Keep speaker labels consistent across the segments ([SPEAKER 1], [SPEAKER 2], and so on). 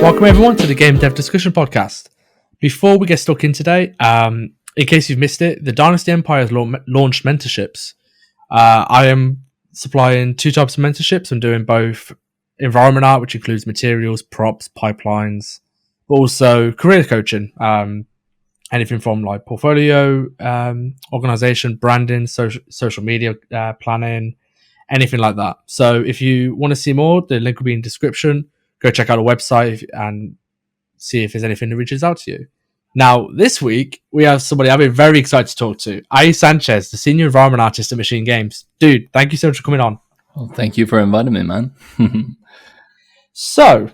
[SPEAKER 1] Welcome everyone to the Game Dev Discussion Podcast. Before we get stuck in today, in case you've missed it, the Dynasty Empire has launched mentorships. I am supplying two types of mentorships. I'm doing both environment art, which includes materials, props, pipelines, but also career coaching. Anything from like portfolio, organization, branding, social media planning, anything like that. So if you want to see more, the link will be in the description. Go check out our website and see if there's anything that reaches out to you. Now, this week, we have somebody I've been very excited to talk to. Ayi Sanchez, the senior environment artist at Machine Games. Dude, thank you so much for coming on.
[SPEAKER 2] Well, thank you for inviting me, man.
[SPEAKER 1] So,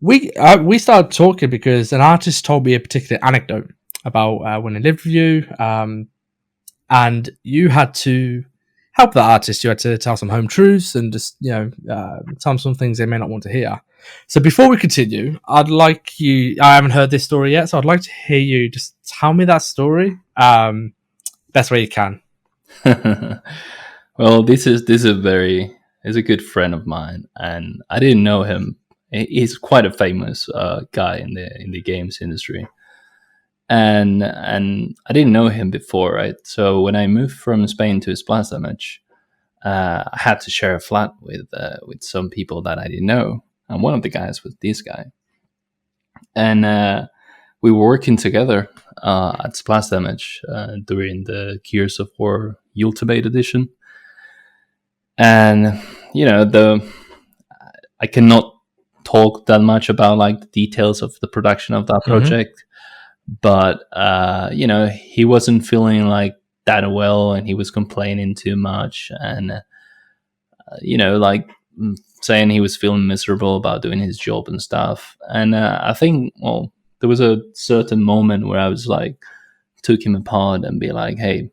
[SPEAKER 1] we started talking because an artist told me a particular anecdote about when he lived with you, and you had to help that artist. You had to tell some home truths and just, tell them some things they may not want to hear. So before we continue, I haven't heard this story yet, so I'd like to hear you just tell me that story, best way you can.
[SPEAKER 2] Well, this is a good friend of mine, and I didn't know him. He's quite a famous guy in the games industry. And I didn't know him before, right? So when I moved from Spain to Specialization, I had to share a flat with some people that I didn't know, and one of the guys was this guy. And we were working together at Specialization during the Gears of War Ultimate Edition, and I cannot talk that much about like the details of the production of that project. But he wasn't feeling like that well, and he was complaining too much, and saying he was feeling miserable about doing his job and stuff. And I think, there was a certain moment where I was like, took him apart and be like, "Hey,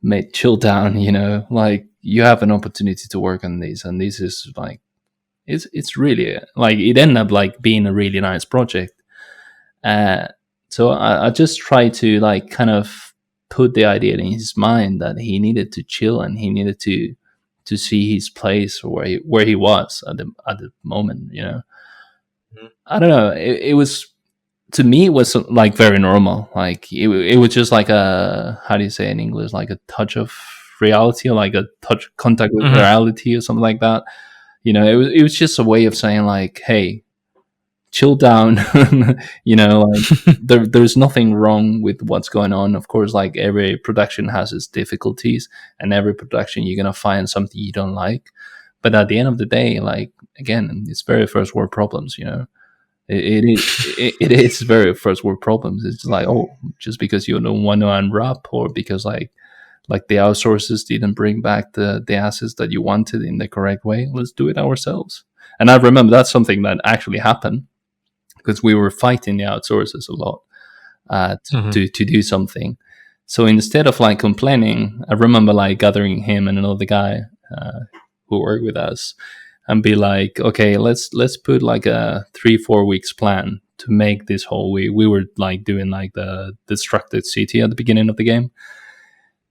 [SPEAKER 2] mate, chill down. Like you have an opportunity to work on these, and this is like, it's really like it ended up like being a really nice project." So I just tried to like kind of put the idea in his mind that he needed to chill and he needed to see his place where he was at the moment. I don't know. It was, to me, it was like very normal. Like it was just like a, how do you say in English, like a touch of reality, or like a touch contact with reality or something like that. It was just a way of saying like, hey, chill down. There's nothing wrong with what's going on. Of course, like every production has its difficulties, and every production you're gonna find something you don't like. But at the end of the day, like again, it's very first world problems. It is very first world problems. It's like, just because you don't want to unwrap, or because like the outsourcers didn't bring back the assets that you wanted in the correct way, let's do it ourselves. And I remember that's something that actually happened, because we were fighting the outsourcers a lot to do something. So instead of like complaining, I remember like gathering him and another guy who worked with us and be like, okay, let's put like a 3-4 weeks plan to make this whole. We were like doing like the destructed city at the beginning of the game,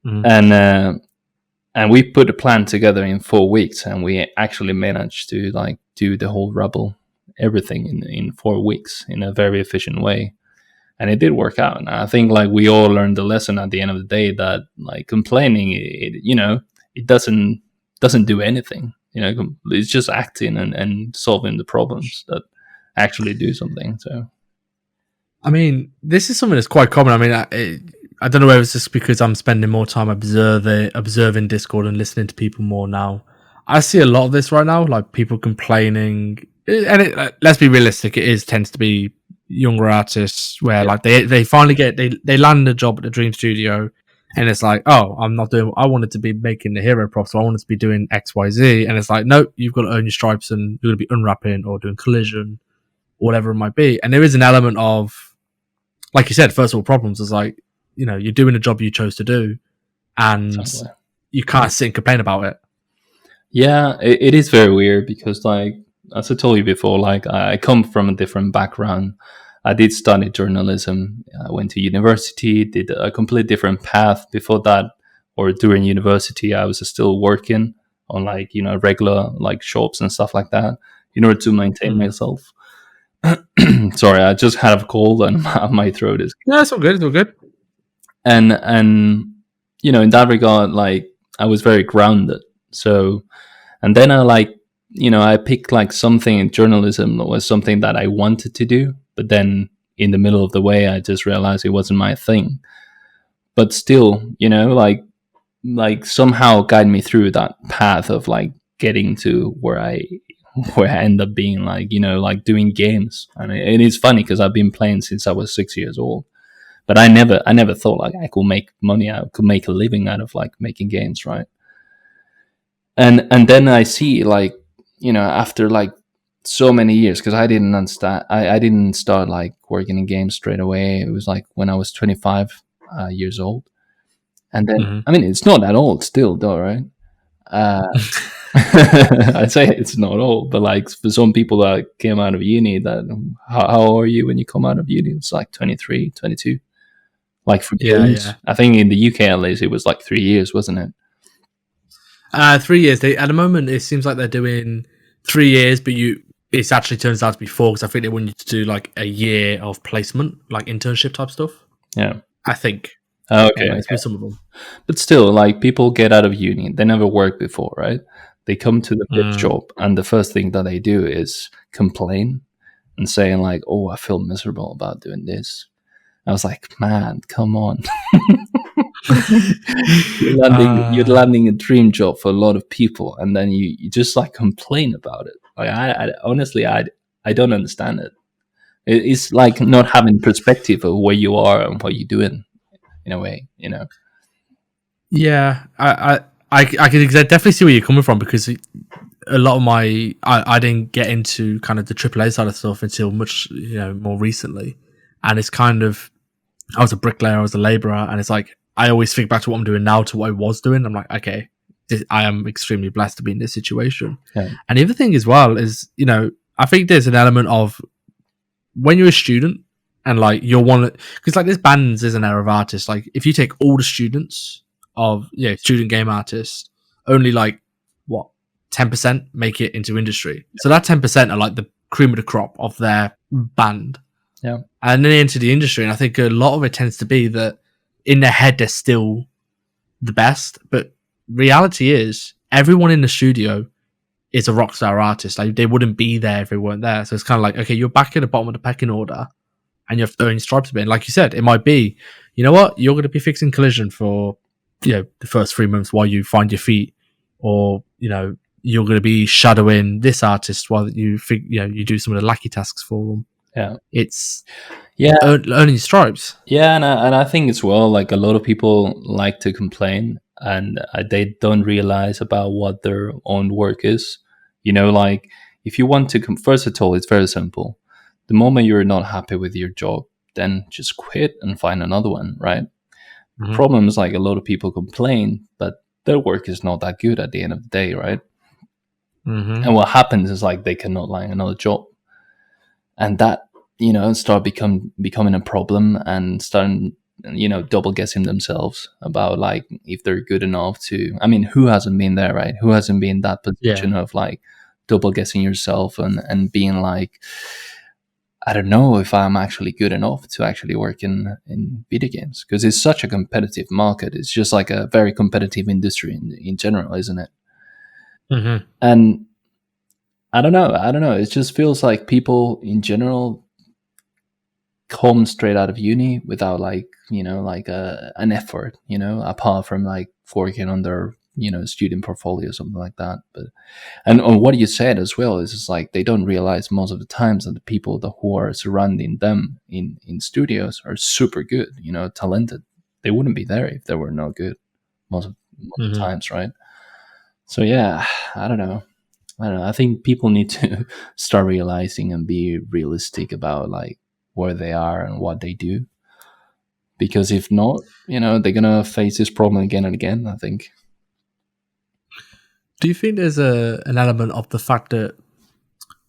[SPEAKER 2] and we put a plan together in 4 weeks, and we actually managed to like do the whole rubble, everything in 4 weeks in a very efficient way. And it did work out. And I think like we all learned the lesson at the end of the day that like complaining, it doesn't do anything. It's just acting and solving the problems that actually do something. So,
[SPEAKER 1] I mean, this is something that's quite common. I mean, I don't know whether it's just because I'm spending more time observing Discord and listening to people more now. I see a lot of this right now, like people complaining. And let's be realistic, tends to be younger artists where like they finally they land a job at the Dream Studio, and it's like, I'm not doing what I wanted to be, making the hero props, so I wanted to be doing XYZ, and it's like, no, you've got to earn your stripes, and you're going to be unwrapping or doing collision, whatever it might be. And there is an element of, like you said, first world problems. Is like, you're doing a job you chose to do, and you can't sit and complain about it.
[SPEAKER 2] Yeah, it is very weird, because like, as I told you before, like I come from a different background. I did study journalism. I went to university, did a completely different path before that, or during university. I was still working on like, regular like shops and stuff like that in order to maintain myself. Sorry, I just had a cold and my throat is.
[SPEAKER 1] Yeah, it's all good. It's all good.
[SPEAKER 2] And in that regard, like I was very grounded. So, and then I like I picked like something in journalism that was something that I wanted to do, but then in the middle of the way, I just realized it wasn't my thing. But still, like somehow guide me through that path of like getting to where I end up being like like doing games. And it is funny because I've been playing since I was 6 years old, but I never thought like I could make money, I could make a living out of like making games, right? And then I see like after like so many years, because I didn't understand, I didn't start like working in games straight away. It was like when I was 25 years old. And then
[SPEAKER 1] Hmm.
[SPEAKER 2] I mean it's not that old still though, right? uh, I'd say it's not old, but like for some people that came out of uni, that how old are you when you come out of uni? It's like 23, 22. Like for
[SPEAKER 1] Yeah,
[SPEAKER 2] games,
[SPEAKER 1] yeah.
[SPEAKER 2] I think in the UK at least it was like 3 years, wasn't it?
[SPEAKER 1] 3 years. They at the moment it seems like they're doing 3 years, but it actually turns out to be four because I think they want you to do like a year of placement, like internship type stuff.
[SPEAKER 2] Yeah.
[SPEAKER 1] I think,
[SPEAKER 2] Okay.
[SPEAKER 1] anyways, with some of them.
[SPEAKER 2] But still, like people get out of uni, they never worked before, right? They come to the first
[SPEAKER 1] Mm.
[SPEAKER 2] job, and the first thing that they do is complain and saying like, "Oh, I feel miserable about doing this." I was like, "Man, come on! You're
[SPEAKER 1] uh,
[SPEAKER 2] landing a dream job for a lot of people, and then you just like complain about it." Like I honestly, I don't understand it. It's like not having perspective of where you are and what you're doing in a way, you know.
[SPEAKER 1] yeah, I can definitely see where you're coming from because a lot of I didn't get into kind of the AAA side of stuff until much more recently, and it's kind of I was a bricklayer, I was a labourer, and it's like I always think back to what I'm doing now to what I was doing. I'm like, okay, I am extremely blessed to be in this situation.
[SPEAKER 2] Yeah,
[SPEAKER 1] And the other thing as well is, I think there's an element of when you're a student and like you're one because like there's bands, isn't there, of artists. Like if you take all the students of student game artists, only like what 10% make it into industry. So that 10% are like the cream of the crop of their band,
[SPEAKER 2] yeah,
[SPEAKER 1] and then they enter the industry. And I think a lot of it tends to be that in their head they're still the best, but reality is everyone in the studio is a rock star artist. Like they wouldn't be there if they weren't there. So it's kind of like, okay, you're back at the bottom of the pecking order, and you have to earn your stripes a bit. And like you said, it might be, you know what, you're going to be fixing collision for the first 3 months while you find your feet, or you're going to be shadowing this artist while you do some of the lackey tasks for them.
[SPEAKER 2] yeah,
[SPEAKER 1] It's
[SPEAKER 2] yeah,
[SPEAKER 1] earning stripes.
[SPEAKER 2] yeah. And I think as well, like a lot of people like to complain, and they don't realize about what their own work is. Like if you want to, first of all, it's very simple. The moment you're not happy with your job, then just quit and find another one, right? The
[SPEAKER 1] Mm-hmm.
[SPEAKER 2] problem is like a lot of people complain, but their work is not that good at the end of the day, right?
[SPEAKER 1] Mm-hmm.
[SPEAKER 2] And what happens is like they cannot land another job, and that start becoming a problem, and starting double guessing themselves about like if they're good enough to. I mean, who hasn't been there, right? Who hasn't been in that
[SPEAKER 1] Yeah.
[SPEAKER 2] position of like double guessing yourself and being like, I don't know if I'm actually good enough to actually work in video games, because it's such a competitive market. It's just like a very competitive industry in general, isn't it?
[SPEAKER 1] Mm-hmm.
[SPEAKER 2] And I don't know. It just feels like people in general come straight out of uni without like like an effort, apart from like working on their student portfolio or something like that. But and on what you said as well is just like they don't realize most of the times that the people who are surrounding them in studios are super good, talented. They wouldn't be there if they were not good most of the
[SPEAKER 1] Mm-hmm.
[SPEAKER 2] times, right? So yeah, I don't know. I don't know. I think people need to start realizing and be realistic about like where they are and what they do. Because if not, they're gonna face this problem again and again, I think.
[SPEAKER 1] Do you think there's an element of the fact that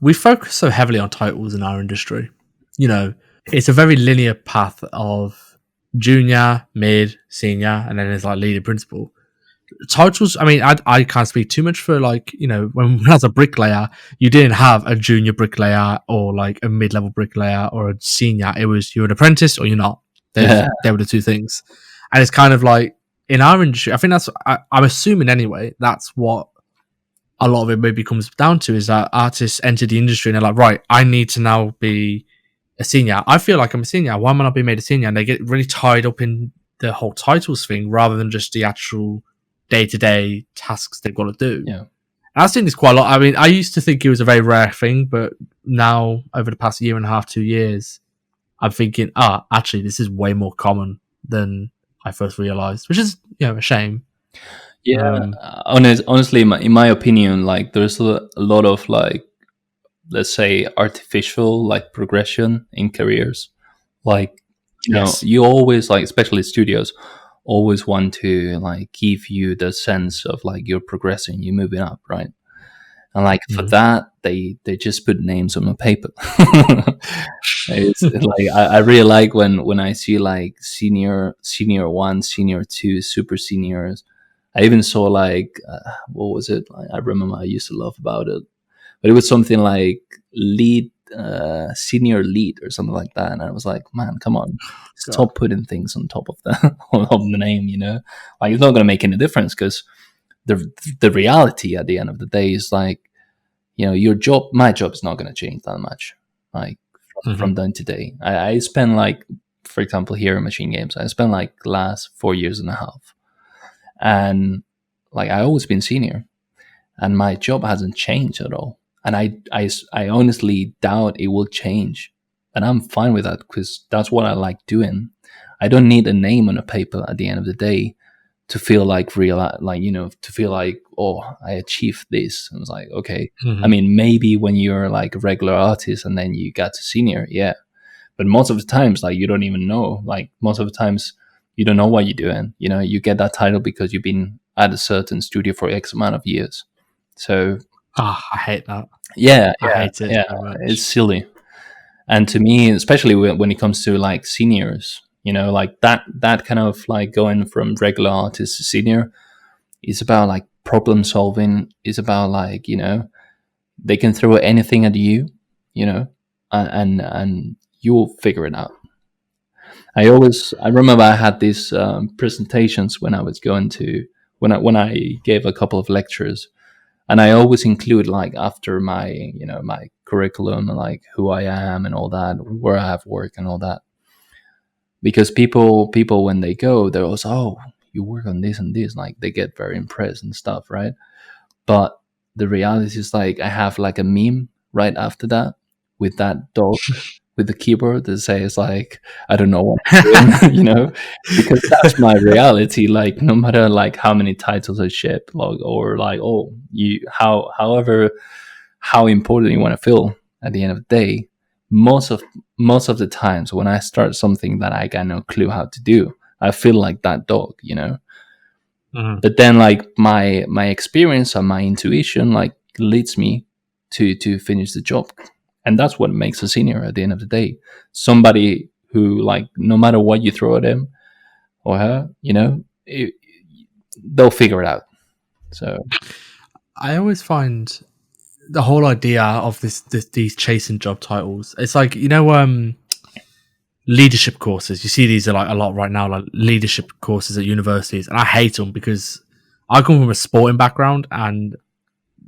[SPEAKER 1] we focus so heavily on titles in our industry? It's a very linear path of junior, mid, senior, and then there's like leader principal. titles. I mean, I can't speak too much for like when I was a bricklayer, you didn't have a junior bricklayer or like a mid-level bricklayer or a senior. It was you're an apprentice or you're not.
[SPEAKER 2] Yeah,
[SPEAKER 1] They were the two things, and it's kind of like in our industry. I think I'm assuming anyway. That's what a lot of it maybe comes down to is that artists enter the industry and they're like, right, I need to now be a senior. I feel like I'm a senior. Why am I not being made a senior? And they get really tied up in the whole titles thing rather than just the actual day to day tasks they've got to do.
[SPEAKER 2] yeah.
[SPEAKER 1] And I've seen this quite a lot. I mean, I used to think it was a very rare thing, but now over the past year and a half, 2 years, I'm thinking, actually, this is way more common than I first realized, which is a shame.
[SPEAKER 2] Yeah, honestly, in my opinion, like there's a lot of like, let's say, artificial like progression in careers. Like,
[SPEAKER 1] Yes.
[SPEAKER 2] you always like, especially studios, always want to like give you the sense of like you're progressing, you're moving up, right? And like for
[SPEAKER 1] Mhm.
[SPEAKER 2] that, they just put names on a paper. It's like I really like when I see like senior one, senior two, super seniors. I even saw like what was it? I remember I used to love about it, but it was something like lead, senior lead or something like that. And I was like, man, come on,
[SPEAKER 1] God.
[SPEAKER 2] stop putting things on top of the of the name. Like it's not going to make any difference because the reality at the end of the day is like, your job, my job is not going to change that much. Like
[SPEAKER 1] Mhm.
[SPEAKER 2] from then to day, I spend like, for example, here in machine games, I spent like last 4 years and a half, and like I always been senior, and my job hasn't changed at all. And I honestly doubt it will change, and I'm fine with that because that's what I like doing. I don't need a name on a paper at the end of the day to feel like real, like to feel like, oh, I achieved this. And it's like, okay, I
[SPEAKER 1] Mhm.
[SPEAKER 2] mean, maybe when you're like a regular artist and then you got to senior, yeah, but most of the times, like, you don't even know. Like most of the times you don't know what you're doing. You get that title because you've been at a certain studio for X amount of years. So
[SPEAKER 1] I hate that.
[SPEAKER 2] yeah,
[SPEAKER 1] I
[SPEAKER 2] yeah,
[SPEAKER 1] hate it
[SPEAKER 2] yeah,
[SPEAKER 1] so
[SPEAKER 2] it's
[SPEAKER 1] much.
[SPEAKER 2] silly. And to me, especially when it comes to like seniors, like that kind of like going from regular artist to senior is about like problem solving. Is about like, they can throw anything at you, you know and you'll figure it out. I remember I had these presentations when I was going to when I gave a couple of lectures, and I always include like after my my curriculum, like who I am and all that, where I have work and all that, because people when they go, they're also, oh, you work on this and this, like they get very impressed and stuff, right? But the reality is like I have like a meme right after that with that dog with the keyboard that says like, I don't know what I'm doing, because that's my reality. Like no matter like how many titles I ship, like, or like, oh, however how important you want to feel at the end of the day, most of most of the times when I start something that I got no clue how to do, I feel like that dog.
[SPEAKER 1] Mhm.
[SPEAKER 2] But then like my experience and my intuition like leads me to finish the job, and that's what makes a senior at the end of the day. Somebody who, like, no matter what you throw at him or her, they'll figure it out. So
[SPEAKER 1] I always find the whole idea of these chasing job titles. It's like leadership courses. You see these are like a lot right now, like leadership courses at universities, and I hate them because I come from a sporting background, and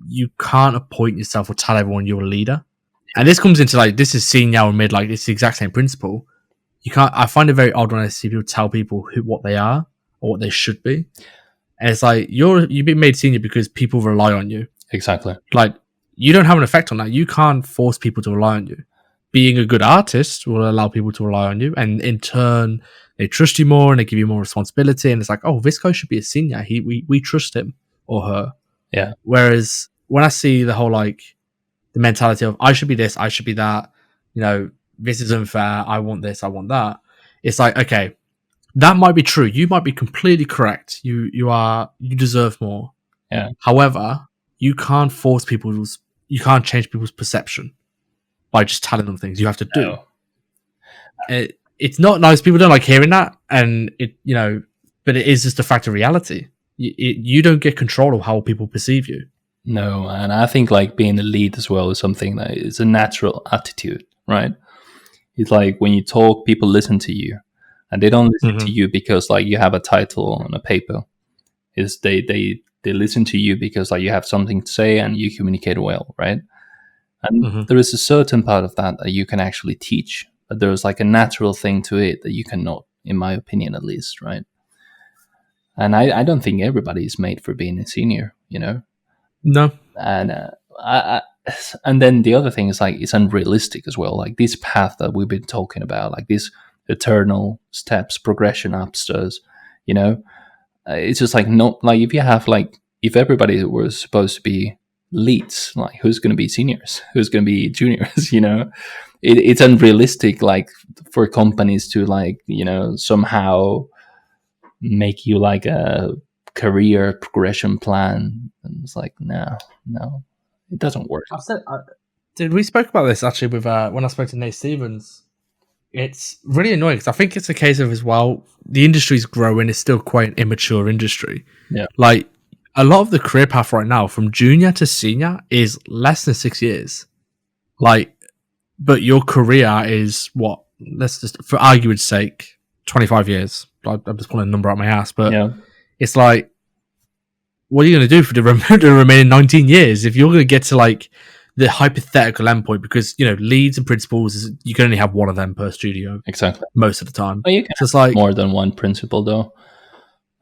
[SPEAKER 1] you can't appoint yourself or tell everyone you're a leader. And this comes into like this is senior or mid, like it's the exact same principle. You can't. I find it very odd when I see people tell people what they are or what they should be, and it's like you've been made senior because people rely on you.
[SPEAKER 2] exactly.
[SPEAKER 1] Like you don't have an effect on that. You can't force people to rely on you. Being a good artist will allow people to rely on you, and in turn, they trust you more and they give you more responsibility. And it's like, oh, this guy should be a senior. We trust him or her.
[SPEAKER 2] Yeah.
[SPEAKER 1] Whereas when I see the whole like the mentality of I should be this, I should be that, this is unfair. I want this, I want that. It's like, okay, that might be true. You might be completely correct. You deserve more.
[SPEAKER 2] Yeah.
[SPEAKER 1] However, you can't force people's you can't change people's perception by just telling them things. You have to do.
[SPEAKER 2] No.
[SPEAKER 1] It's not nice. People don't like hearing that, and but it is just a fact of reality. You don't get control of how people perceive you.
[SPEAKER 2] No, and I think like being a lead as well is something that is a natural attitude, right? It's like when you talk, people listen to you, and they don't listen to
[SPEAKER 1] Mm-hmm.
[SPEAKER 2] you because like you have a title on a paper. Is they listen to you because like you have something to say and you communicate well, right? And
[SPEAKER 1] Mm-hmm.
[SPEAKER 2] there is a certain part of that that you can actually teach, but there's like a natural thing to it that you cannot, in my opinion at least, right? And I don't think everybody is made for being a senior, you know.
[SPEAKER 1] No.
[SPEAKER 2] And and then the other thing is like it's unrealistic as well. Like this path that we've been talking about, like this eternal steps progression upstairs, you know, it's just like not like if you have like if everybody was supposed to be leads, like who's going to be seniors, who's going to be juniors, you know, it's unrealistic like for companies to like you know somehow make you like a career progression plan, and it's like no, it doesn't work.
[SPEAKER 1] I've said, dude, we spoke about this actually with when I spoke to Nate Stevens. It's really annoying because I think it's a case of as well the industry's growing. It's still quite an immature industry.
[SPEAKER 2] Yeah,
[SPEAKER 1] Like a lot of the career path right now, from junior to senior, is less than 6 years. Like, but your career is what? Let's just, for argument's sake, 25 years. I'm just pulling a number out my ass, but
[SPEAKER 2] yeah,
[SPEAKER 1] it's like, what are you going to do for the remaining 19 years if you're going to get to like the hypothetical endpoint? Because leads and principals you can only have one of them per studio
[SPEAKER 2] exactly.
[SPEAKER 1] most of the time.
[SPEAKER 2] Well, you can
[SPEAKER 1] So it's
[SPEAKER 2] have
[SPEAKER 1] like,
[SPEAKER 2] more than one principal though.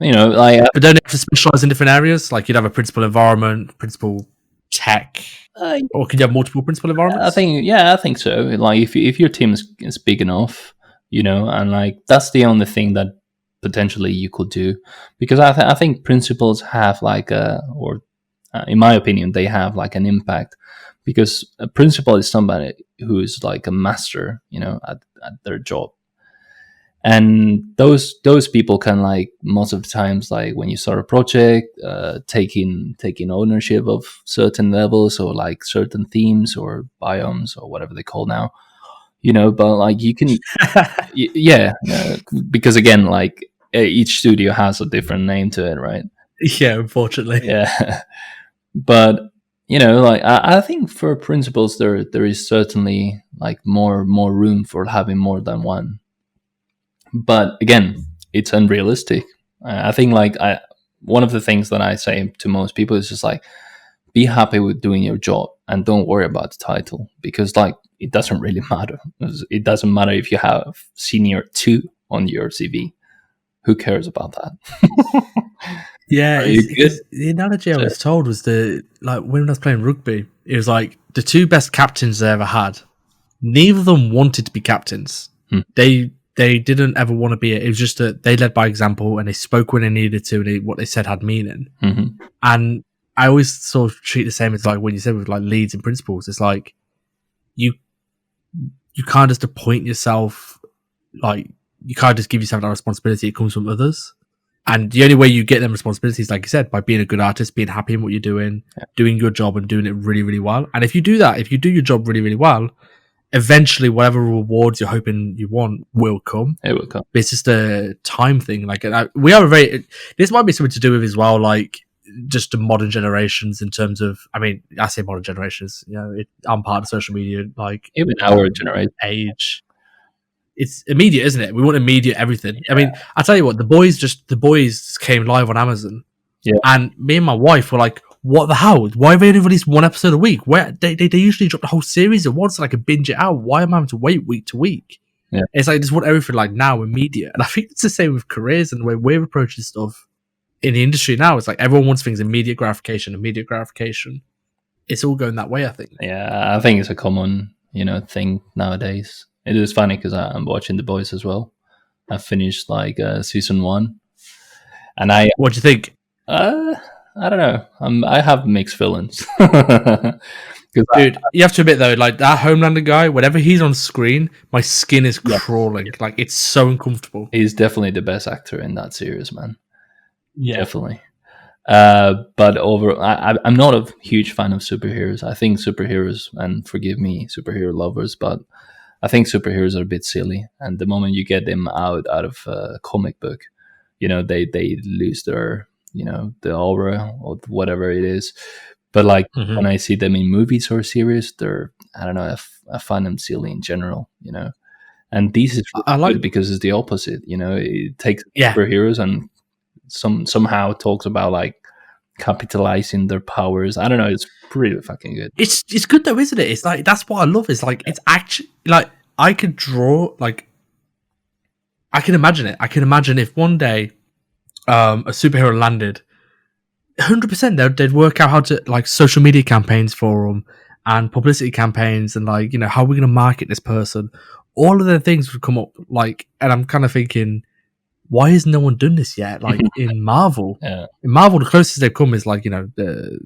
[SPEAKER 2] You know, like
[SPEAKER 1] but don't you have to specialize in different areas? Like you'd have a principal environment, principal tech,
[SPEAKER 2] uh,
[SPEAKER 1] or could you have multiple principal environments?
[SPEAKER 2] I think so. Like if your team is big enough, you know, and like that's the only thing that potentially you could do, because I think principals have like or in my opinion, they have like an impact because a principal is somebody who is like a master, you know, at their job. And those people can like most of the times like when you start a project taking ownership of certain levels or like certain themes or biomes or whatever they call now, you know, but like you can yeah, because again like each studio has a different name to it, right?
[SPEAKER 1] Yeah, unfortunately.
[SPEAKER 2] Yeah. But you know like I think for principals there is certainly like more room for having more than one, but again it's unrealistic. I think like I one of the things that I say to most people is just like be happy with doing your job and don't worry about the title, because like it doesn't really matter. It doesn't matter if you have senior 2 on your CV. Who cares about that?
[SPEAKER 1] Yeah,
[SPEAKER 2] Are you
[SPEAKER 1] it's
[SPEAKER 2] good?
[SPEAKER 1] because the analogy I
[SPEAKER 2] So,
[SPEAKER 1] was told was like when I was playing rugby, it was like the two best captains they ever had. Neither of them wanted to be captains.
[SPEAKER 2] hmm,
[SPEAKER 1] They didn't ever want to be it. It was just that they led by example and they spoke when they needed to, and what they said had meaning.
[SPEAKER 2] mhm.
[SPEAKER 1] And I always sort of treat the same as like when you said with like leads and principles. It's like you you can't just appoint yourself, like you can't just give yourself that responsibility. It comes from others. And the only way you get them responsibilities, like you said, by being a good artist, being happy in what you're doing your job and doing it really, really well. And if you do that, if you do your job really, really well, eventually whatever rewards you're hoping you want will come.
[SPEAKER 2] It will come.
[SPEAKER 1] It's just a time thing. Like we are this might be something to do with as well, like just the modern generations in terms of, I mean, I say modern generations, I'm part of social media, like
[SPEAKER 2] Even our generation.
[SPEAKER 1] age. It's immediate, isn't it? We want immediate everything. I mean, I tell you what, the boys came live on Amazon,
[SPEAKER 2] Yeah.
[SPEAKER 1] and me and my wife were like, "What the hell? Why have they only released one episode a week? Where they usually drop the whole series at once, so I can binge it out. Why am I having to wait week to week?"
[SPEAKER 2] Yeah.
[SPEAKER 1] It's like I just want everything like now, immediate. And I think it's the same with careers and the way we're approaching stuff in the industry now. It's like everyone wants things immediate gratification, immediate gratification. It's all going that way, I think.
[SPEAKER 2] Yeah, I think it's a common, you know, thing nowadays. It is funny because I'm watching The Boys as well. I finished like season 1, and
[SPEAKER 1] What do you think?
[SPEAKER 2] I don't know. I have mixed feelings. 'Cause
[SPEAKER 1] Dude, you have to admit though, like that Homelander guy, whenever he's on screen, my skin is
[SPEAKER 2] Yeah.
[SPEAKER 1] crawling. Like it's so uncomfortable.
[SPEAKER 2] he's definitely the best actor in that series, man.
[SPEAKER 1] Yeah.
[SPEAKER 2] Definitely. But I'm not a huge fan of superheroes. I think superheroes, and forgive me, superhero lovers, but I think superheroes are a bit silly. And the moment you get them out of a comic book, you know, they lose the aura or whatever it is. But like
[SPEAKER 1] Hmm.
[SPEAKER 2] when I see them in movies or series, they're, I don't know, I find them silly in general, And this is
[SPEAKER 1] I
[SPEAKER 2] really
[SPEAKER 1] like,
[SPEAKER 2] good because it's the opposite, It takes
[SPEAKER 1] yeah,
[SPEAKER 2] superheroes and somehow talks about like capitalizing their powers. I don't know, it's pretty fucking good.
[SPEAKER 1] it's good though, isn't it? It's like that's what I love. It's like it's actually like I could draw like I can imagine it. I can imagine if one day a superhero landed, 100% they'd work out how to like social media campaigns for them and publicity campaigns and like how we're going to market this person. All of the things would come up like, and I'm kind of thinking, why has no one done this yet? Like in Marvel,
[SPEAKER 2] Yeah,
[SPEAKER 1] the closest they've come is like the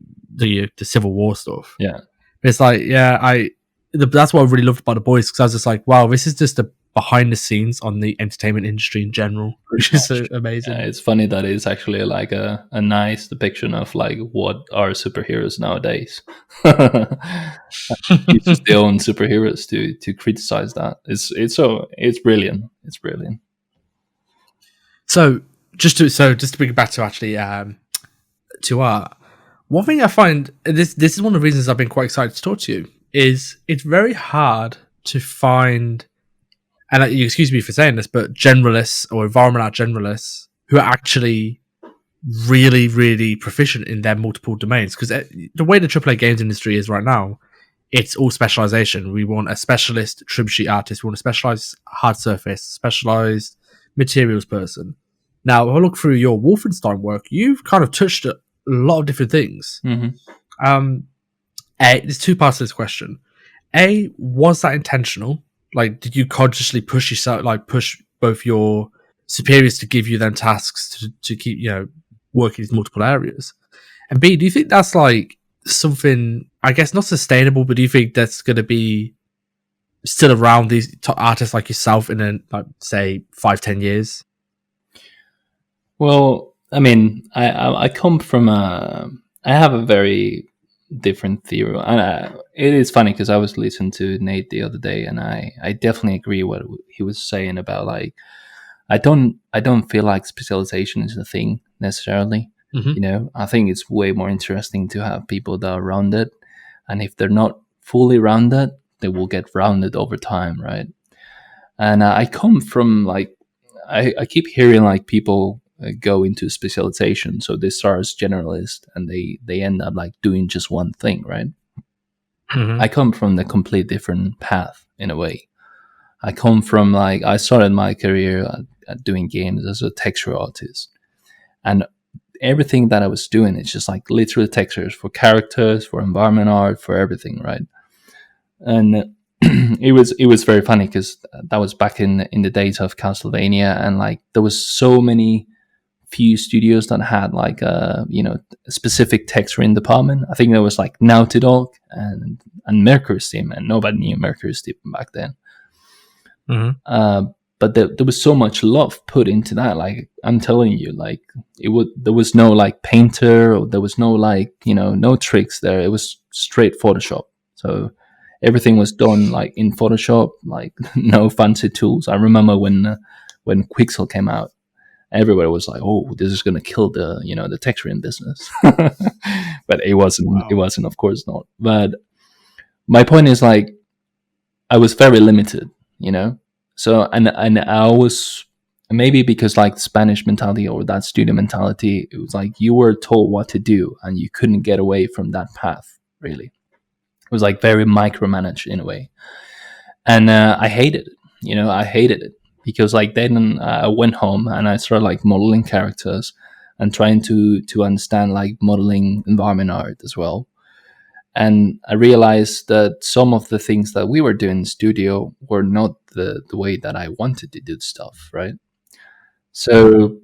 [SPEAKER 1] Civil War stuff.
[SPEAKER 2] yeah,
[SPEAKER 1] It's like, yeah, that's what I really loved about the boys because I was just like, wow, this is just a behind the scenes on the entertainment industry in general,
[SPEAKER 2] pretty
[SPEAKER 1] which is so
[SPEAKER 2] much.
[SPEAKER 1] amazing.
[SPEAKER 2] It's funny that it's actually like a nice depiction of like what are superheroes nowadays. It's just their own superheroes to criticize that. It's brilliant. It's brilliant.
[SPEAKER 1] So just to bring it back to actually to art, one thing I find this is one of the reasons I've been quite excited to talk to you is it's very hard to find, and you excuse me for saying this, but generalists or environment art generalists who are actually really, really proficient in their multiple domains. Because the way the AAA games industry is right now, it's all specialization. We want a specialist trim sheet artist. We want a specialized hard surface, specialized materials person. Now, if I look through your Wolfenstein work, you've kind of touched a lot of different things.
[SPEAKER 2] Hmm.
[SPEAKER 1] Um, there's two parts to this question. A, was that intentional? Like, did you consciously push yourself, like push both your superiors to give you them tasks to keep, working in multiple areas? And B, do you think that's like something, I guess, not sustainable, but do you think that's going to be still around these artists like yourself in, like, say, 5-10 years?
[SPEAKER 2] Well, I mean, I come from I have a very different theory, and it is funny because I was listening to Nate the other day, and I definitely agree what he was saying about like I don't feel like specialization is a thing necessarily.
[SPEAKER 1] Mm-hmm.
[SPEAKER 2] I think it's way more interesting to have people that are rounded, and if they're not fully rounded, they will get rounded over time, right? And I come from like I keep hearing like people go into specialization, so they start as generalist and they end up like doing just one thing, right?
[SPEAKER 1] Mm-hmm.
[SPEAKER 2] I come from the complete different path in a way. I come from like I started my career at doing games as a texture artist, and everything that I was doing is just like literal textures for characters, for environment art, for everything, right? And it was very funny because that was back in the days of Castlevania, and like there was so many few studios that had like a specific texturing department. I think there was like Naughty Dog and Mercury Steam, and nobody knew Mercury Steam back then.
[SPEAKER 1] Mm-hmm.
[SPEAKER 2] But there was so much love put into that. Like I'm telling you, like there was no like painter, or there was no like no tricks there. It was straight Photoshop. So everything was done like in Photoshop, like no fancy tools. I remember when Quixel came out, everybody was like, "Oh, this is gonna kill the texturing business," but it wasn't. It
[SPEAKER 1] Wow.
[SPEAKER 2] wasn't, of course not. But my point is like I was very limited, So and I was maybe because like Spanish mentality or that studio mentality, it was like you were told what to do and you couldn't get away from that path. Really, it was like very micromanaged in a way, and I hated it. I hated it because like then I went home and I started like modeling characters and trying to understand like modeling environment art as well. And I realized that some of the things that we were doing in the studio were not the way that I wanted to do stuff, right? So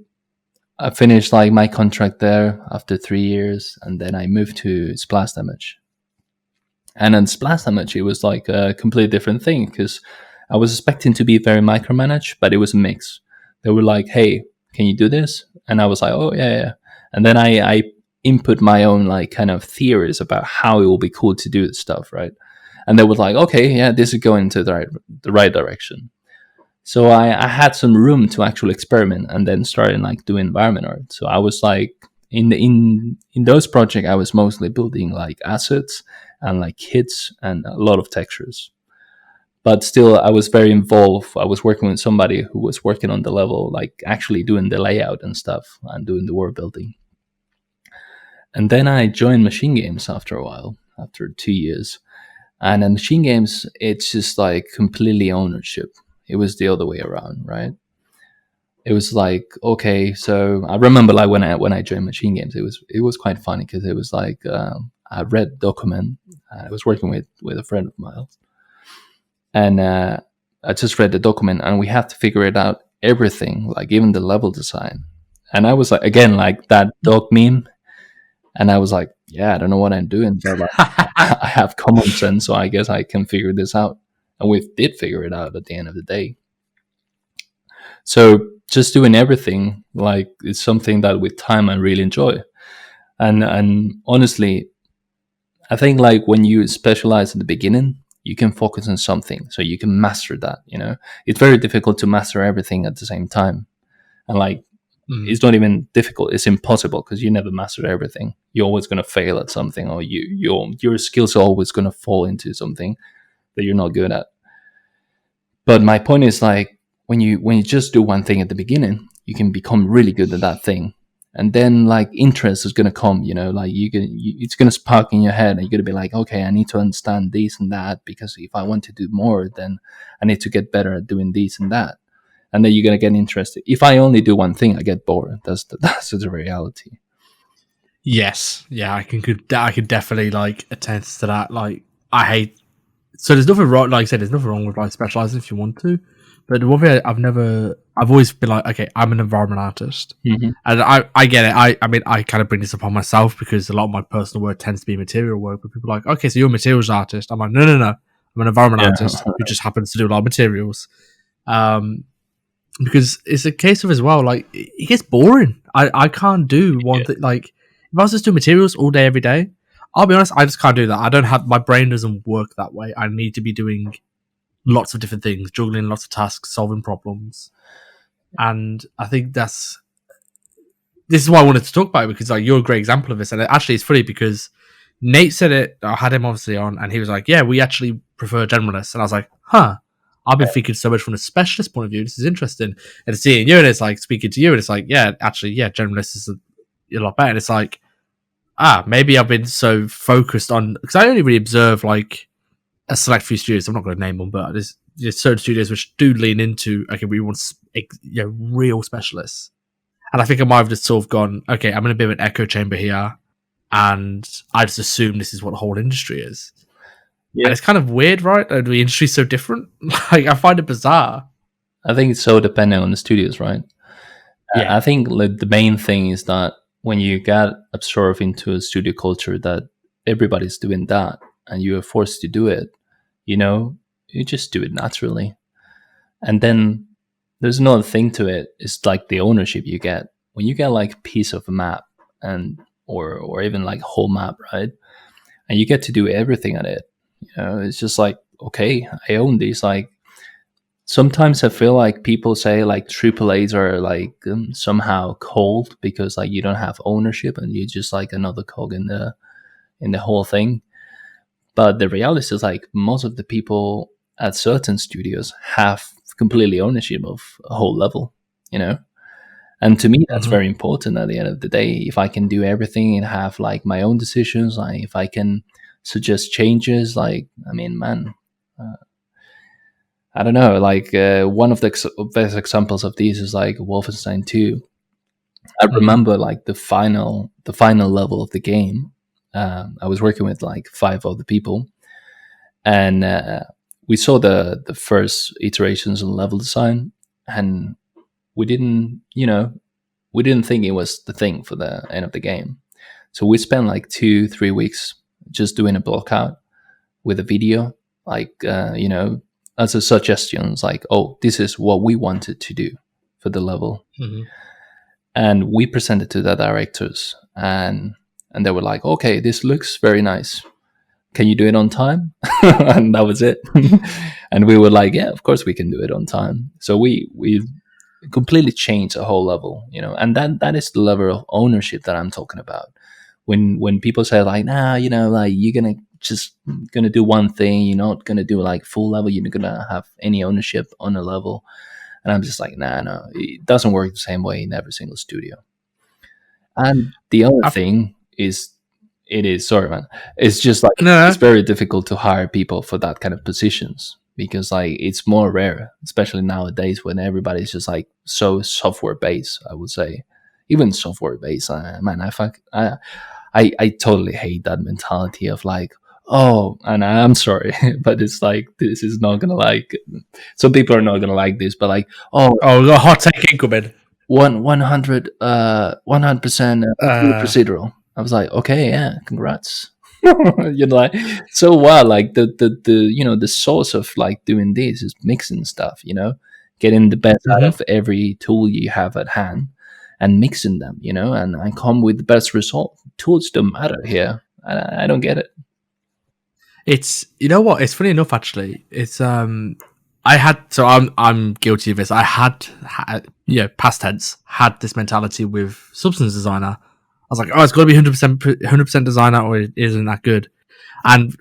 [SPEAKER 2] I finished like my contract there after 3 years, and then I moved to Splash Damage. And then Splash Damage, it was like a completely different thing because I was expecting to be very micromanaged, but it was a mix. They were like, "Hey, can you do this?" And I was like, "Oh yeah, yeah." And then I input my own like kind of theories about how it will be cool to do this stuff, right? And they were like, "Okay, yeah, this is going to the right direction." So I had some room to actually experiment and then started like doing environment art. So I was like in those projects, I was mostly building like assets and like kits and a lot of textures. But still, I was very involved. I was working with somebody who was working on the level, like actually doing the layout and stuff and doing the world building. And then I joined machine games after a while, after 2 years. And in machine games, it's just like completely ownership. It was the other way around, right? It was like, okay, so I remember like when I joined machine games, it was quite funny because it was like I read document. I was working with a friend of mine, and I just read the document, and we had to figure it out everything, like even the level design. And I was like, again, like that dog meme, and I was like, yeah, I don't know what I'm doing, but like, I have common sense, so I guess I can figure this out. And we did figure it out at the end of the day. So just doing everything, like, it's something that with time I really enjoy. And honestly, I think like when you specialize at the beginning, you can focus on something, so you can master that. It's very difficult to master everything at the same time, and like
[SPEAKER 1] Mm.
[SPEAKER 2] it's not even difficult; it's impossible because you never master everything. You're always going to fail at something, or your skills are always going to fall into something that you're not good at. But my point is like when you just do one thing at the beginning, you can become really good at that thing, and then like interest is gonna come. Like it's gonna spark in your head, and you're gonna be like, okay, I need to understand this and that because if I want to do more, then I need to get better at doing this and that, and then you're gonna get interested. If I only do one thing, I get bored. That's the reality.
[SPEAKER 1] Yes, yeah, I can definitely like attest to that. Like, I hate. So there's nothing wrong. Like I said, there's nothing wrong with like specializing if you want to. But the one thing I've always been like, okay, I'm an environment artist,
[SPEAKER 2] Hmm.
[SPEAKER 1] and I get it. I mean, I kind of bring this upon myself because a lot of my personal work tends to be material work. But people are like, okay, so you're a materials artist. I'm like, no, no, no. I'm an environment
[SPEAKER 2] Yeah,
[SPEAKER 1] artist who just happens to do a lot of materials. Um, because it's a case of as well, like it gets boring. I can't do one thing. Like if I was just doing materials all day every day, I'll be honest, I just can't do that. I don't have my brain doesn't work that way. I need to be doing lots of different things, juggling lots of tasks, solving problems, and I think this is why I wanted to talk about it because like you're a great example of this. And actually, it's funny because Nate said it. I had him obviously on, and he was like, "Yeah, we actually prefer generalists," and I was like, "Huh." I've been thinking so much from a specialist point of view. This is interesting. And seeing you, and it's like speaking to you, and it's like, yeah, actually, yeah, generalists is a lot better. And it's like, maybe I've been so focused on because I only really observe like a select few studios. I'm not going to name them, but there's certain studios which do lean into okay, we want real specialists. And I think I might have just sort of gone, okay, I'm in a bit of an echo chamber here, and I just assume this is what the whole industry is. And
[SPEAKER 2] yeah.
[SPEAKER 1] it's kind of weird, right? The industry's so different. Like I find it bizarre.
[SPEAKER 2] I think it's so dependent on the studios, right?
[SPEAKER 1] Yeah.
[SPEAKER 2] I think like the main thing is that when you get absorbed into a studio culture that everybody's doing that and you are forced to do it, you just do it naturally. And then there's another thing to it. It's like the ownership you get when you get like a piece of a map and or even like a whole map, right? And you get to do everything on it. It's just like, okay, I own these. Like sometimes I feel like people say like triple A's are like somehow cold because like you don't have ownership and you're just like another cog in the whole thing. But the reality is like most of the people at certain studios have completely ownership of a whole level, you know. And to me, that's
[SPEAKER 1] Mm-hmm.
[SPEAKER 2] very important. At the end of the day, if I can do everything and have like my own decisions, like if I can suggest changes, like I mean, man, I don't know. Like one of the best examples of these is like Wolfenstein 2. I
[SPEAKER 1] Mm-hmm.
[SPEAKER 2] remember like the final level of the game. I was working with like five other people, and we saw the first iterations on level design, and we didn't, we didn't think it was the thing for the end of the game. So we spent like 2-3 weeks just doing a block out with a video, like as a suggestions, like, oh, this is what we wanted to do for the level,
[SPEAKER 1] Mm-hmm.
[SPEAKER 2] and we presented to the directors, and they were like, okay, this looks very nice. Can you do it on time? And that was it. And we were like, yeah, of course we can do it on time. So we completely change a whole level, and that is the level of ownership that I'm talking about. When people say like, nah, like you're gonna do one thing, you're not gonna do like full level, you're not gonna have any ownership on a level, and I'm just like, nah, no, it doesn't work the same way in every single studio. And the other
[SPEAKER 1] I've,
[SPEAKER 2] thing is, it is, sorry man, it's just like it's
[SPEAKER 1] no,
[SPEAKER 2] very difficult to hire people for that kind of positions, because like it's more rare, especially nowadays when everybody's just like so software based, I would say. Even software based, man, I totally hate that mentality of like, oh, and I'm sorry, but it's like, this is not gonna like, some people are not gonna like this, but like, oh,
[SPEAKER 1] oh, we got a hot take incoming.
[SPEAKER 2] 100%
[SPEAKER 1] Uh,
[SPEAKER 2] procedural. I was like, okay, yeah, congrats. Like, so what? Like the the source of like doing this is mixing stuff. Getting the best out
[SPEAKER 1] mhm.
[SPEAKER 2] of every tool you have at hand and mixing them. And come with the best result. Tools don't matter here. I don't get it.
[SPEAKER 1] It's, you know what? It's funny enough actually. It's I had, so I'm guilty of this. I had past tense, had this mentality with substance designer. I was like, oh, it's got to be 100% designer, or it isn't that good. And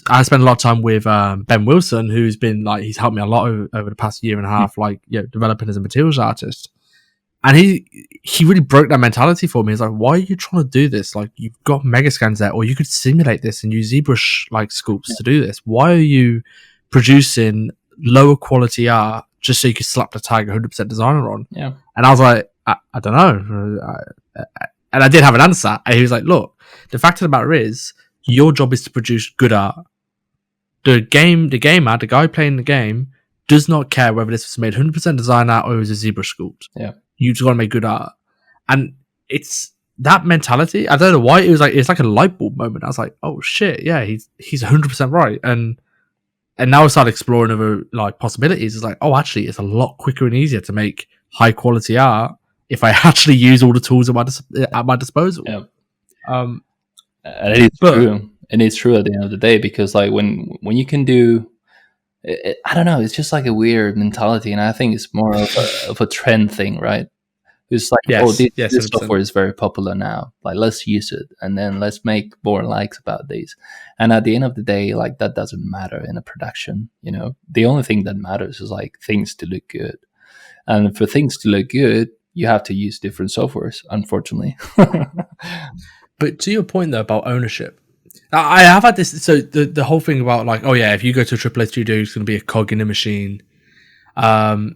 [SPEAKER 1] I spent a lot of time with Ben Wilson, who's been like, he's helped me a lot over the past year and a half, like, developing as a materials artist. And he really broke that mentality for me. He's like, why are you trying to do this? Like, you've got mega scans there, or you could simulate this and use ZBrush like sculpts to do this. Why are you producing lower quality art just so you could slap the tag 100% designer on?
[SPEAKER 2] Yeah,
[SPEAKER 1] And I was like, I don't know. And I did have an answer. And he was like, look, the fact of the matter is, your job is to produce good art. The gamer, the guy playing the game, does not care whether this was made 100% design art or it was a ZBrush sculpt.
[SPEAKER 2] yeah,
[SPEAKER 1] You just got to make good art. And it's that mentality. I don't know why, it's like a light bulb moment. I was like, oh shit, yeah, he's 100% right. And now I started exploring other like possibilities. It's like, oh, actually, it's a lot quicker and easier to make high quality art if I actually use all the tools at my disposal.
[SPEAKER 2] yeah.
[SPEAKER 1] Um,
[SPEAKER 2] And it is
[SPEAKER 1] but
[SPEAKER 2] true. And it's true at the end of the day, because like when you can do, I don't know, it's just like a weird mentality, and I think it's more of a trend thing, right? It's like, oh,
[SPEAKER 1] yes, yes,
[SPEAKER 2] this
[SPEAKER 1] 100%.
[SPEAKER 2] software is very popular now. Like, let's use it, and then let's make more likes about this. And at the end of the day, like that doesn't matter in a production. The only thing that matters is like things to look good, and for things to look good, you have to use different softwares. Unfortunately.
[SPEAKER 1] But to your point though about ownership, I have had this. So the whole thing about like, oh yeah, if you go to a AAA studio, it's going to be a cog in a machine. Now,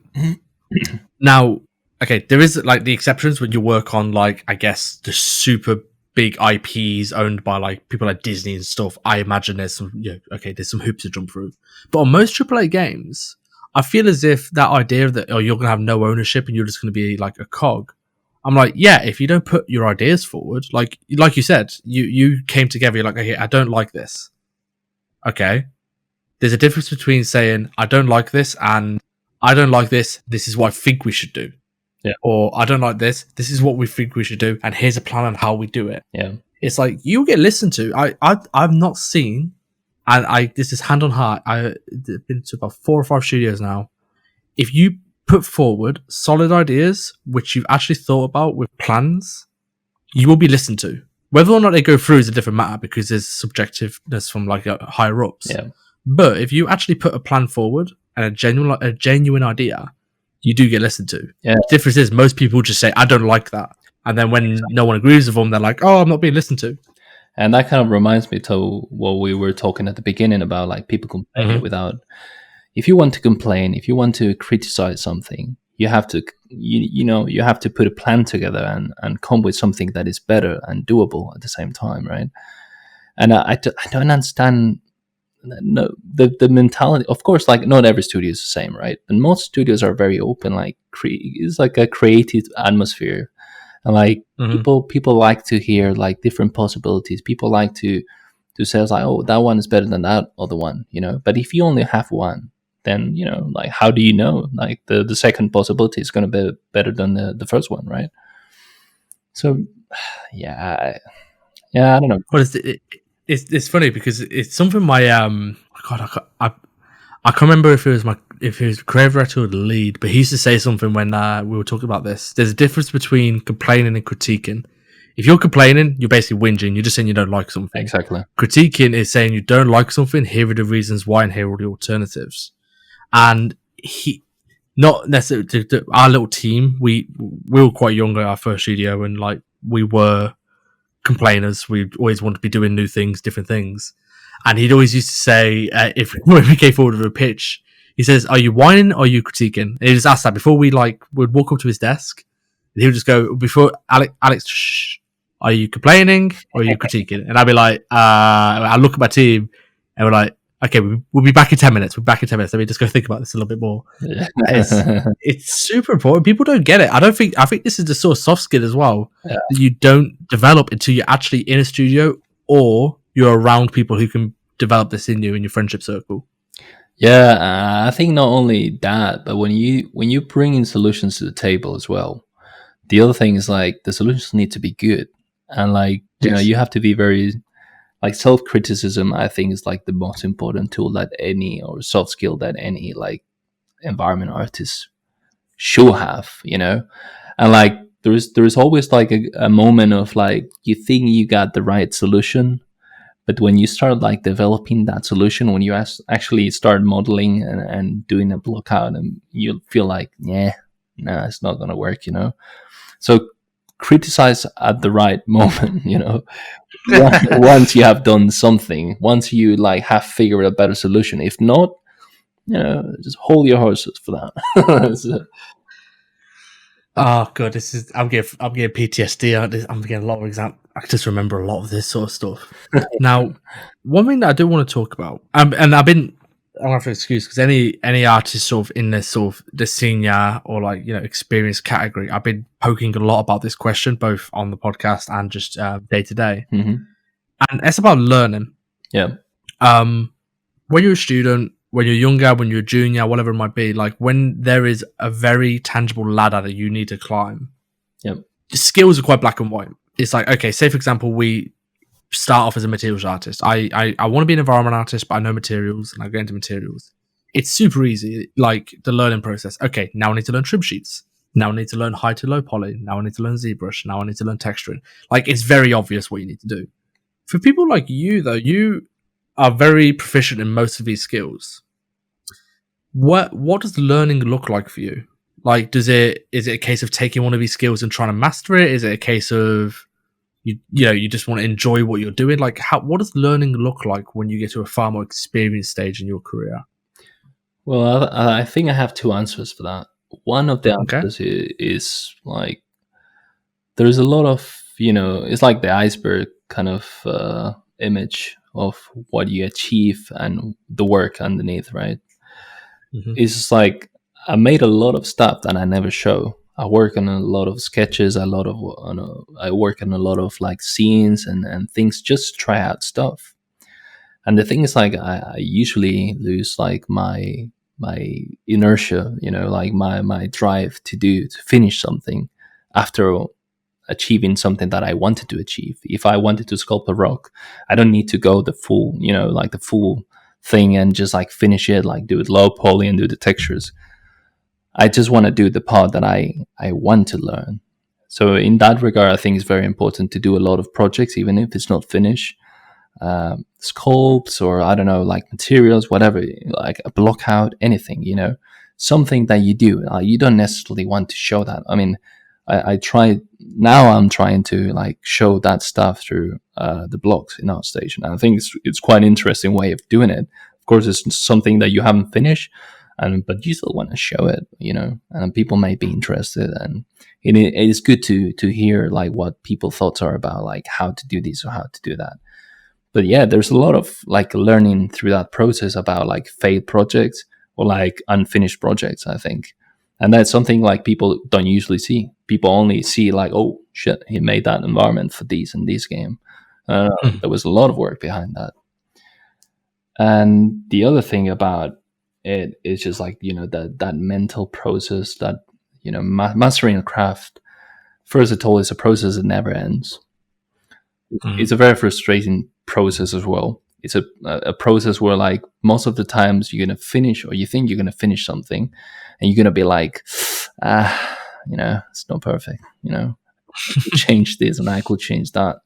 [SPEAKER 1] okay, there is like the exceptions when you work on like, I guess, the super big IPs owned by like people like Disney and stuff. I imagine there's some, okay, there's some hoops to jump through. But on most AAA games, I feel as if that idea that, oh, you're going to have no ownership and you're just going to be like a cog. I'm like, yeah, if you don't put your ideas forward, like you said, you came together, you're like, okay, I don't like this. Okay. There's a difference between saying, I don't like this, and I don't like this, this is what I think we should do.
[SPEAKER 2] Yeah.
[SPEAKER 1] Or I don't like this, this is what we think we should do, and here's a plan on how we do it.
[SPEAKER 2] Yeah.
[SPEAKER 1] It's like you get listened to. I've not seen, and this is hand on heart, I've been to about 4 or 5 studios now. If you put forward solid ideas which you've actually thought about with plans, you will be listened to. Whether or not they go through is a different matter, because there's subjectiveness from like higher ups.
[SPEAKER 2] Yeah.
[SPEAKER 1] But if you actually put a plan forward and a genuine idea, you do get listened to.
[SPEAKER 2] Yeah.
[SPEAKER 1] The difference is most people just say, I don't like that. And then when no one agrees with them, they're like, oh, I'm not being listened to.
[SPEAKER 2] And that kind of reminds me to what we were talking at the beginning about, like people complaining without. If you want to complain, if you want to criticize something, you have to, you have to put a plan together and come with something that is better and doable at the same time, right? And I don't understand. No, the mentality. Of course, like not every studio is the same, right? But most studios are very open. Like it's like a creative atmosphere, and like people like to hear like different possibilities. People like to say like, oh, that one is better than that other one, But if you only have one, then like how do you know like the second possibility is going to be better than the first one, right? So yeah, I don't know.
[SPEAKER 1] What is it? It's funny because it's something my God, I can't remember if it was if he was creative director or the lead, but he used to say something when we were talking about this. There's a difference between complaining and critiquing. If you're complaining, you're basically whinging. You're just saying you don't like something.
[SPEAKER 2] Exactly.
[SPEAKER 1] Critiquing is saying you don't like something. Here are the reasons why, and here are the alternatives. And he, not necessarily our little team. We were quite young at our first studio, and like we were complainers. We always wanted to be doing new things, different things. And he'd always used to say, if when we came forward with a pitch, he says, "Are you whining or are you critiquing?" And he just asked that before we would walk up to his desk. And he would just go, "Before Alex, shh, are you complaining or are you critiquing?" And I'd be like, I look at my team and we're like, "Okay, we'll be back in 10 minutes. We're back in 10 minutes. Let me just go think about this a little bit more."
[SPEAKER 2] Yeah.
[SPEAKER 1] It's super important. People don't get it. I think this is the sort of soft skill as well
[SPEAKER 2] Yeah.
[SPEAKER 1] that you don't develop until you're actually in a studio or you're around people who can develop this in you in your friendship circle.
[SPEAKER 2] Yeah, I think not only that, but when you bring in solutions to the table as well, the other thing is like the solutions need to be good, and like
[SPEAKER 1] Yes.
[SPEAKER 2] you have to be very like self criticism. I think is like the most important tool that any or soft skill that any like environment artist should have, and like there's always like a moment of like you think you got the right solution, but when you start like developing that solution, when you actually start modeling and doing a block out, and you feel like, yeah, no, it's not gonna work, So criticize at the right moment, once you have done something, once you like have figured a better solution. If not, just hold your horses for that. So,
[SPEAKER 1] Oh god, I'm getting PTSD. I'm getting a lot of exam. I just remember a lot of this sort of stuff. Now, one thing that I do want to talk about, and I'm gonna have to excuse because any artist sort of in this sort of the senior or like experienced category, I've been poking a lot about this question both on the podcast and just day to day,
[SPEAKER 2] mhm.
[SPEAKER 1] and it's about learning.
[SPEAKER 2] Yeah.
[SPEAKER 1] When you're a student, when you're younger, when you're a junior, whatever it might be, like when there is a very tangible ladder that you need to climb,
[SPEAKER 2] Yep.
[SPEAKER 1] the skills are quite black and white. It's like, okay, say for example, we start off as a materials artist. I want to be an environment artist, but I know materials and I go into materials. It's super easy, like the learning process. Okay, now I need to learn trim sheets. Now I need to learn high to low poly. Now I need to learn ZBrush. Now I need to learn texturing. Like it's very obvious what you need to do. For people like you, though, you are very proficient in most of these skills. What does learning look like for you? Like, is it a case of taking one of these skills and trying to master it? Is it a case of you just want to enjoy what you're doing? Like, what does learning look like when you get to a far more experienced stage in your career?
[SPEAKER 2] Well, I think I have two answers for that. One of the
[SPEAKER 1] Okay.
[SPEAKER 2] answers is like there's a lot of it's like the iceberg kind of image of what you achieve and the work underneath, right?
[SPEAKER 1] Mm-hmm.
[SPEAKER 2] It's just like I made a lot of stuff that I never show. I work on a lot of sketches, I work on a lot of like scenes and things just to try out stuff. And the thing is, like, I usually lose like my inertia, like my drive to finish something after achieving something that I wanted to achieve. If I wanted to sculpt a rock, I don't need to go the full, like the full thing and just like finish it, like do it low poly and do the textures. I just want to do the part that I want to learn. So in that regard, I think it's very important to do a lot of projects, even if it's not finished. Sculpts or I don't know, like materials, whatever, like a block out, anything, something that you do. You don't necessarily want to show that. I mean, I try now. I'm trying to like show that stuff through the blocks in ArtStation. And I think it's quite an interesting way of doing it. Of course, it's something that you haven't finished, but you still want to show it, and people may be interested. And it is good to hear like what people's thoughts are about like how to do this or how to do that. But yeah, there's a lot of like learning through that process about like failed projects or like unfinished projects, I think. And that's something like people don't usually see. People only see like, oh shit, he made that environment for these and this game. There was a lot of work behind that. And the other thing about it is just like, that mental process that, mastering a craft, first of all, is a process that never ends. It's a very frustrating process as well. it's a process where like most of the times you're gonna finish, or you think you're gonna finish something, and you're gonna be like, it's not perfect, change this and I could change that.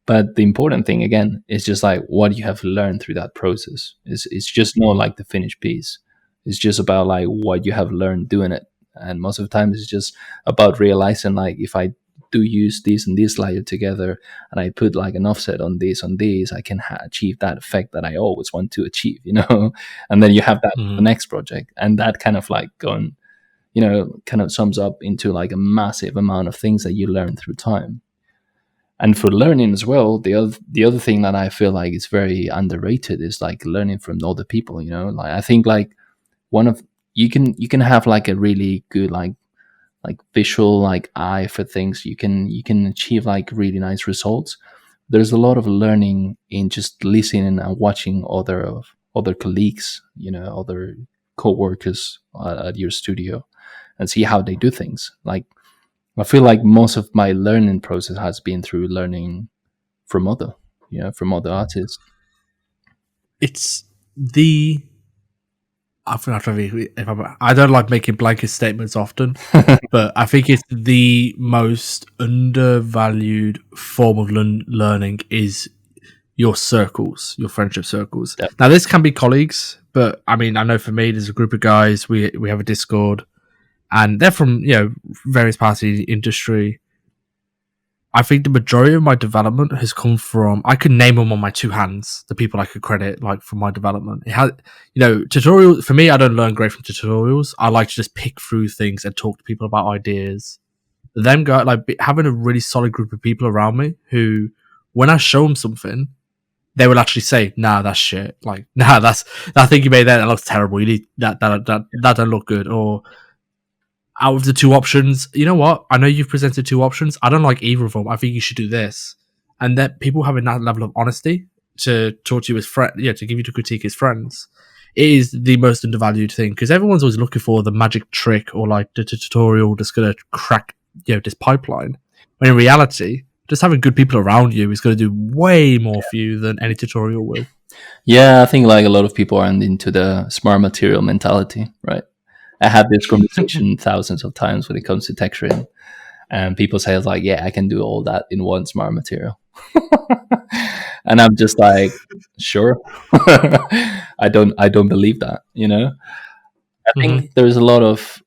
[SPEAKER 2] But the important thing again is just like what you have learned through that process. It's just not like the finished piece. It's just about like what you have learned doing it. And most of the time it's just about realizing like if I do use this and this layer together and I put like an offset on this, I can achieve that effect that I always want to achieve, And then you have that for the next project. And that kind of like going, kind of sums up into like a massive amount of things that you learn through time. And for learning as well, the other thing that I feel like is very underrated is like learning from other people. Like I think like one of you can have like a really good like visual like eye for things. You can achieve like really nice results. There's a lot of learning in just listening and watching other colleagues, other co-workers at your studio, and see how they do things. Like I feel like most of my learning process has been through learning from from other artists.
[SPEAKER 1] It's the I don't like making blanket statements often, but I think it's the most undervalued form of learning is your circles, your friendship circles.
[SPEAKER 2] Yeah.
[SPEAKER 1] Now, this can be colleagues, but I mean, I know for me, there's a group of guys. We have a Discord, and they're from various parts of the industry. I think the majority of my development has come from, I could name them on my two hands, the people I could credit like for my development. It has, tutorials for me. I don't learn great from tutorials. I like to just pick through things and talk to people about ideas. Them guy like having a really solid group of people around me who, when I show them something, they will actually say, "Nah, that's shit." Like, "Nah, that thing you made there, that looks terrible. You need that don't look good." Or out of the two options, you know what? I know you've presented two options. I don't like either of them. I think you should do this. And that people having that level of honesty to talk to you as friends, to give you to critique as friends, is the most undervalued thing, because everyone's always looking for the magic trick or like the tutorial that's going to crack this pipeline. When in reality, just having good people around you is going to do way more for you than any tutorial will.
[SPEAKER 2] Yeah, I think like a lot of people are into the smart material mentality, right? I had this conversation thousands of times when it comes to texturing, and people say, like, yeah, I can do all that in one smart material. And I'm just like, sure. I don't believe that, I think there's a lot of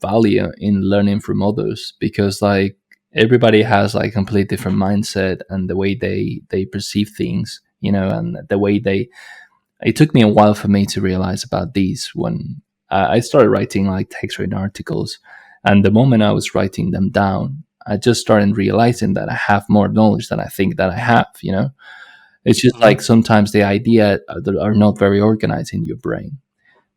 [SPEAKER 2] value in learning from others, because like everybody has like a complete different mindset and the way they perceive things, and the way it took me a while for me to realize about these when I started writing like text written articles. And the moment I was writing them down, I just started realizing that I have more knowledge than I think that I have, It's just like sometimes the idea are not very organized in your brain.